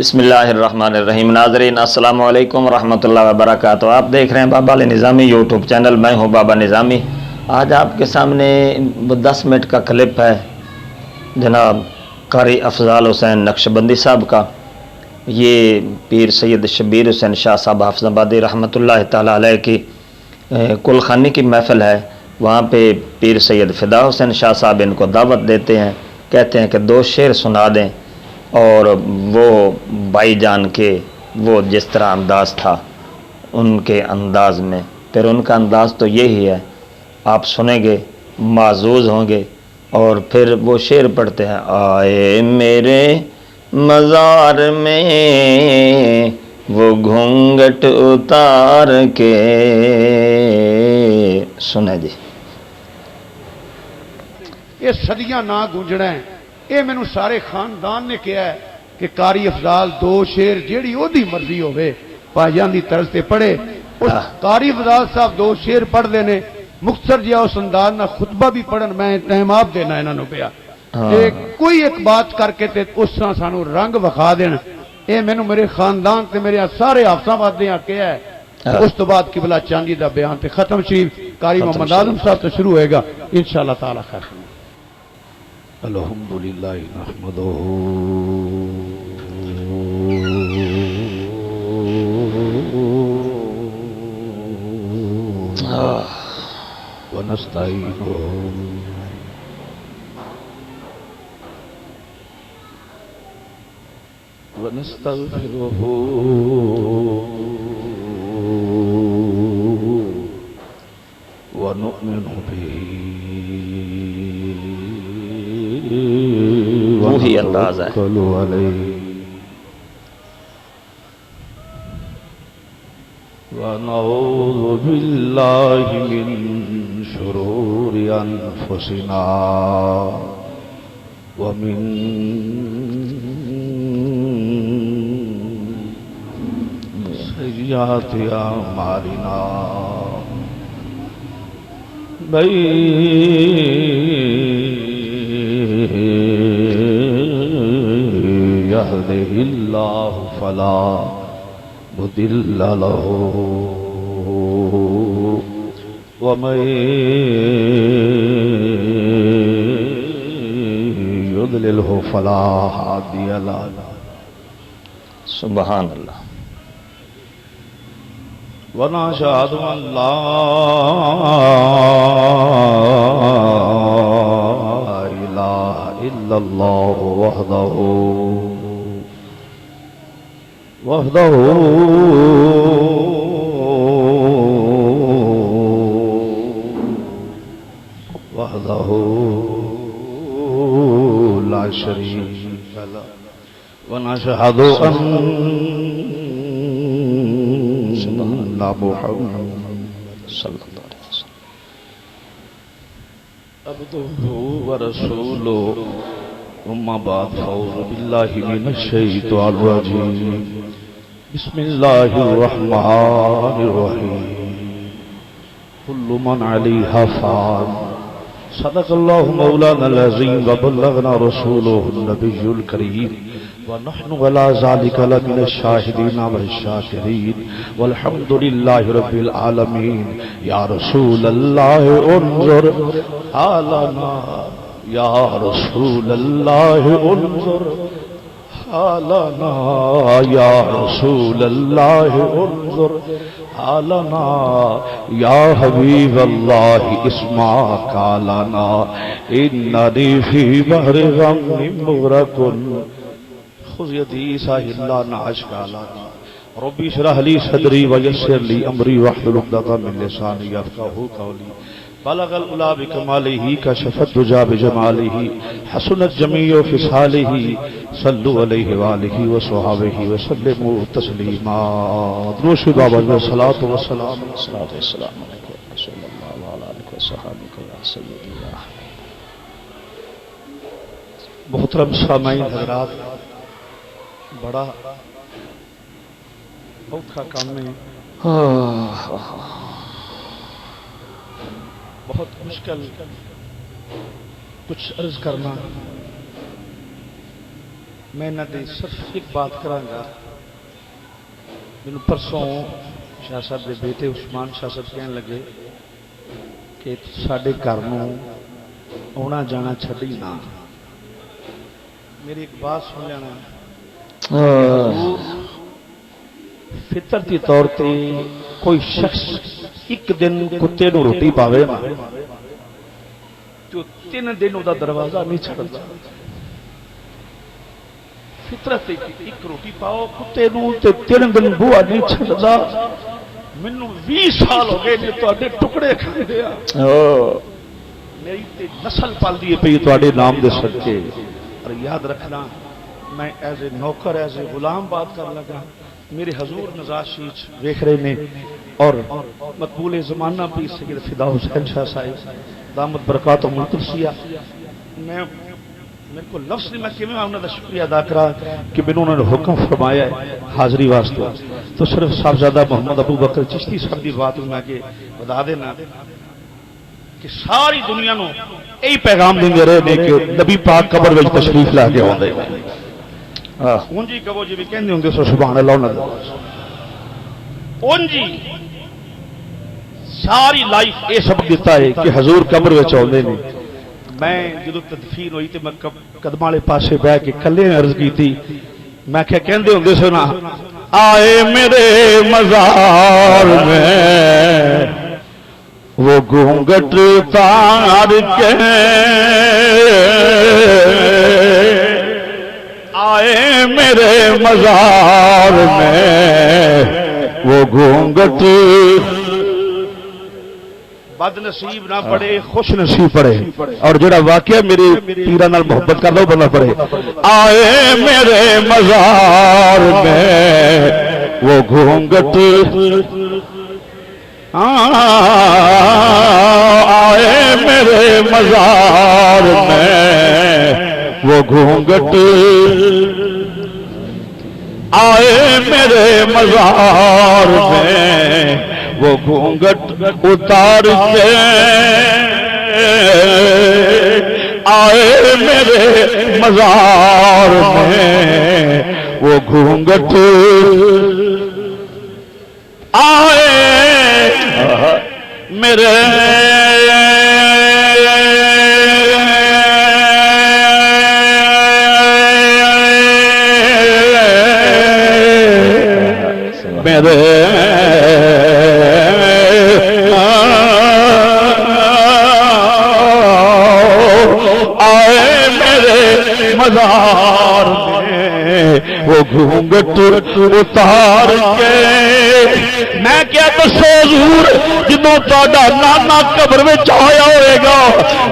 بسم اللہ الرحمن الرحیم۔ ناظرین السلام علیکم ورحمۃ اللہ وبرکاتہ۔ آپ دیکھ رہے ہیں بابا علی نظامی یوٹیوب چینل، میں ہوں بابا نظامی۔ آج آپ کے سامنے 10 منٹ کا کلپ ہے جناب قاری افضال حسین نقشبندی صاحب کا۔ یہ پیر سید شبیر حسین شاہ صاحب حافظ آبادی رحمۃ اللہ تعالی علیہ کی کل خانی کی محفل ہے۔ وہاں پہ پیر سید فدا حسین شاہ صاحب ان کو دعوت دیتے ہیں، کہتے ہیں کہ 2 شعر سنا دیں، اور وہ بھائی جان کے وہ جس طرح انداز تھا ان کے انداز میں، پھر ان کا انداز تو یہی ہے، آپ سنیں گے معزوز ہوں گے۔ اور پھر وہ شعر پڑھتے ہیں، آئے میرے مزار میں وہ گھونگھٹ اتار کے، سنیں جی۔ یہ صدیاں نہ گونجنا ہے، یہ مینوں سارے خاندان نے کہا ہے کہ قاری افضال 2 شعر جیڑی او دی مرضی ہوئے پاجان دی طرز تے پڑھے۔ اس قاری افضال صاحب 2 شعر پڑھ دینے، مختصر جہا اس انداز نہ خطبہ بھی پڑھن، میں ٹائم آپ دینا انہاں نوں پیا تے کوئی ایک بات کر کے تے اس طرح سانو رنگ وکھا دین۔ اے مینوں میرے خاندان تے میرے سارے حافظاں وادیاں کہا ہے۔ اس تو بعد قبلہ چاندی دا بیان تے ختم شریف قاری محمد اعظم صاحب تو شروع ہوئے گا انشاءاللہ تعالی خیر۔ الحمدللہ نحمدہ ونستعینہ ونستغفرہ ونؤمن بہ وہی انداز ہے۔ ونعوذ باللہ من شرور انفسنا ومن سیئات اعمالنا، من يهده الله فلا مضل له ومن يضلله فلا هادي له۔ سبحان اللہ۔ ونشهد أن لا إله إلا الله وحده لا شريك له، ونشهد أن محمد صلی اللہ علیہ وسلم عبده ورسوله، اما بعد فاعوذ بالله من الشیطان الرجیم، بسم اللہ الرحمن الرحیم، كل من علیہا فان، صدق اللہ مولانا العظیم وبلغنا رسوله النبی الکریم، ونحن على ذلك لمن الشاهدين والشاكرين، والحمد لله رب العالمين۔ یا رسول اللہ انظر حالنا، یا رسول اللہ انظر حالنا، یا رسول اللہ انظر حالنا، یا حبیب اللہ اسمع قالنا، اننی فی بحر غم مغرق، خذ یدی ساحل لا ناشکا لانی، ربی اشرح لی صدری ویسر لی امری واحلل عقدۃ من لسانی یفقهوا قولی، بلغ العلا بکمالہ کشف الدجی بجمالہ، حسنت جمیع خصالہ، صلوا علیہ وآلہ وصحبہ وسلموا تسلیما۔ درود بابا صلاۃ و سلام علیہ رسول اللہ وعلی آلہ وصحبہ یا سیدی یا حبیب۔ محترم سامعین حضرات، بڑا اوکھا کام ہے، بہت مشکل کچھ عرض کرنا میں انہاں دی صرف ایک بات کراਂਗਾ مینوں پرسوں شاہ صاحب دے بیٹے عثمان شاہ صاحب کہن لگے کہ ساڈے گھر نوں آنا جانا چھڈی نہ میری ایک بات سن لینا فطرتی طور تے کوئی شخص ایک دن کتے نوں روٹی پاوے نا تو 3 دن دا دروازہ نہیں چھڑدا فطرت ایک روٹی پاؤ کتے نوں تے 3 دن بوہا نہیں چھڑدا مینوں 20 سال ہو گئے نے تواڈے ٹکڑے کھاندے آ میری تے نسل پلدی پئی تواڈے نام دے صدقے اور یاد رکھنا میں ایز اے نوکر ایز اے غلام بات کر لگا میرے حضور نزاشی ویکھ رہے نے اور مقبول زمانہ پیر سید فدا حسین شاہ صاحب دامت برکاتہ منترسیہ میں میرے کو لفظ نہیں میں کیویں انہاں دا شکریہ ادا کرا کہ مینوں انہوں نے حکم فرمایا ہے حاضری واسطے تو صرف صاحبزادہ محمد ابو بکر چشتی صاحب دی بات میں کہ بتا دینا کہ ساری دنیا نو یہی پیغام دیندے رہے نے کہ نبی پاک قبر وچ تشریف لا کے آوندے اونجی کہو جی بھی کہندے ہوندے سو سبحان اللہ انہاں دا اونجی ساری لائف یہ سبق دیتا ہے کہ حضور قبر وچ آوندے نے میں جدو تدفین ہوئی تو میں قدم والے پاسے بہ کے کلے نے عرض کی تھی میں کیا کہندے ہوندے سو نا آئے میرے مزار میں وہ گھونگٹ تار کے آئے میرے مزار میں وہ گھونگٹ بد نصیب نہ پڑے خوش نصیب پڑے اور جڑا واقعہ میرے پیران نال محبت کر لو بندہ پڑے آئے میرے مزار میں وہ گھونگٹ آئے میرے مزار میں وہ گھونگٹ آئے میرے مزار میں وہ گھونگٹ اتار کے آئے میرے مزار میں وہ گھونگٹ آئے میرے میرے آئے میرے مزار میں وہ گھونگٹ اتار کے میں کیا دسو حضور جدوں تہاڈا نانا قبر وچ آیا ہوئے گا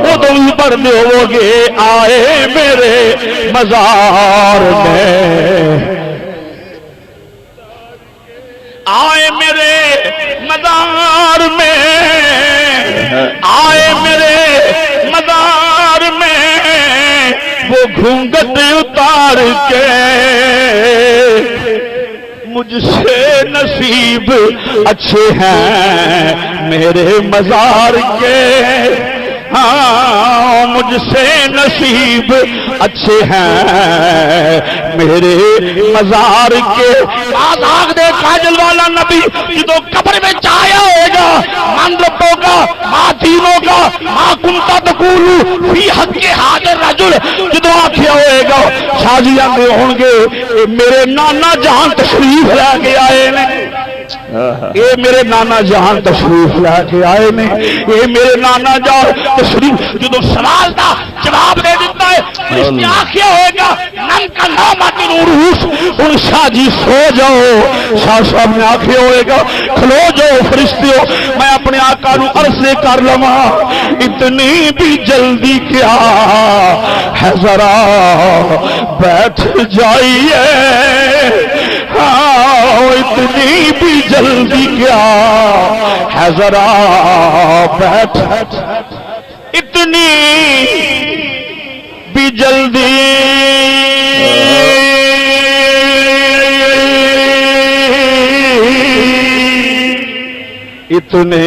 ادوں بھی پڑھدے ہوو گے آئے میرے مزار میں آئے میرے مزار میں آئے میرے مزار میں وہ گھونگٹ اتار کے مجھ سے نصیب اچھے ہیں میرے مزار کے ہاں مجھ سے نصیب اچھے ہیں میرے مزار کے آزاگ دے کاجل والا نبی جدو قبر میں آیا ہوئے گا من ربوں کا ماں دینوں کا ماں کنتا تقولو فی حق کے حاضر رجل جدو آکھیا ہوئے گا شاہجیاں دے ہونگے میرے نانا جہاں تشریف لے کے آئے نے اے میرے نانا جہاں تشریف لے کے آئے نے اے میرے نانا جہاں تشریف جدو سوال دا جواب دے دیتا ہے اس نے آخیا ہوئے گا نم کا نامت نوروس ان شاہ جی سو جاؤ شاہ صاحب نے آخیا ہوئے گا کھلو جاؤ فرشتیوں میں اپنے آقا نو عرض کر لما اتنی بھی جلدی کیا ہے ذرا بیٹھ جائیے اتنی بھی جلدی کیا ہے ذرا بیٹھ اتنی بھی جلدی اتنے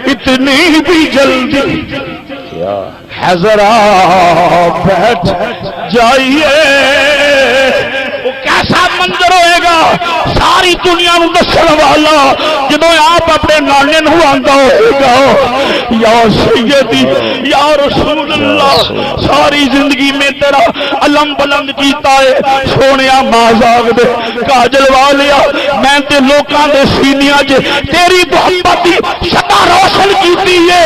اتنی اتنی بھی جلدی کیا ہے ذرا بیٹھ جائیے. وہ کیسا منظر ہوئے گا ساری دنیا نو دسن والا جدو آپ اپنے نانے نو آندا ہوئے گا یا سیدی یا رسول اللہ ساری زندگی میں تیرا علم بلند کیتا ہے سونیا مازاگ دے کاجل والیا میں تے لوکاں دے سینیاں چ تیری محبت دی شمع روشن کیتی ہے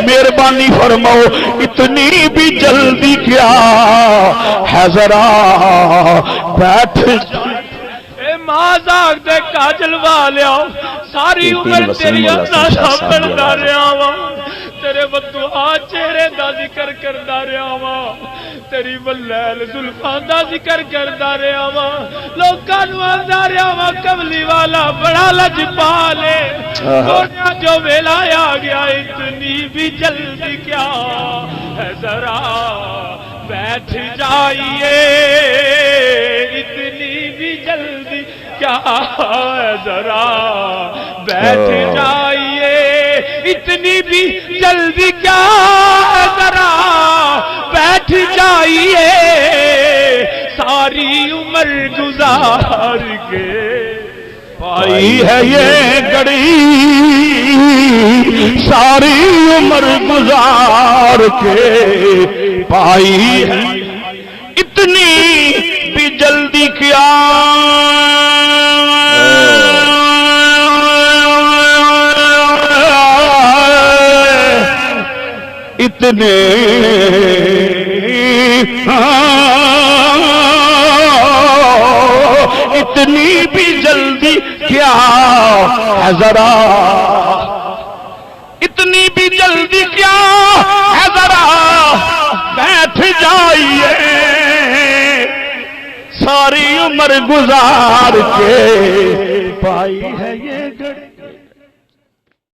مہربانی فرماؤ اتنی بھی جلدی کیا ہے ذرا بیٹھ مازاگ دے کاجل والیا ساری عمر تیری اپنا سامنا رہا وا تیرے بدعا چہرے دا ذکر کردا رہا وا تیری ولیل زلفاں دا ذکر کردا رہا وا لوکاں نوں آندا رہا وا کملی والا بڑا لجپال ہے سونیا جو ویلا آ گیا اتنی بھی جلدی کیا ہے ذرا بیٹھ جائیے اتنی بھی جلدی کیا ہے ذرا بیٹھ جائیے اتنی بھی جلدی کیا ہے ذرا بیٹھ جائیے ساری عمر گزار کے پائی ہے یہ گھڑی ساری عمر گزار کے پائی ہے اتنی بھی جلدی کیا اتنے اتنی بھی جلدی کیا ہے ذرا اتنی بھی جلدی کیا ہے ذرا بیٹھ جائیے ساری عمر گزار کے پائی ہے یہ گھڑی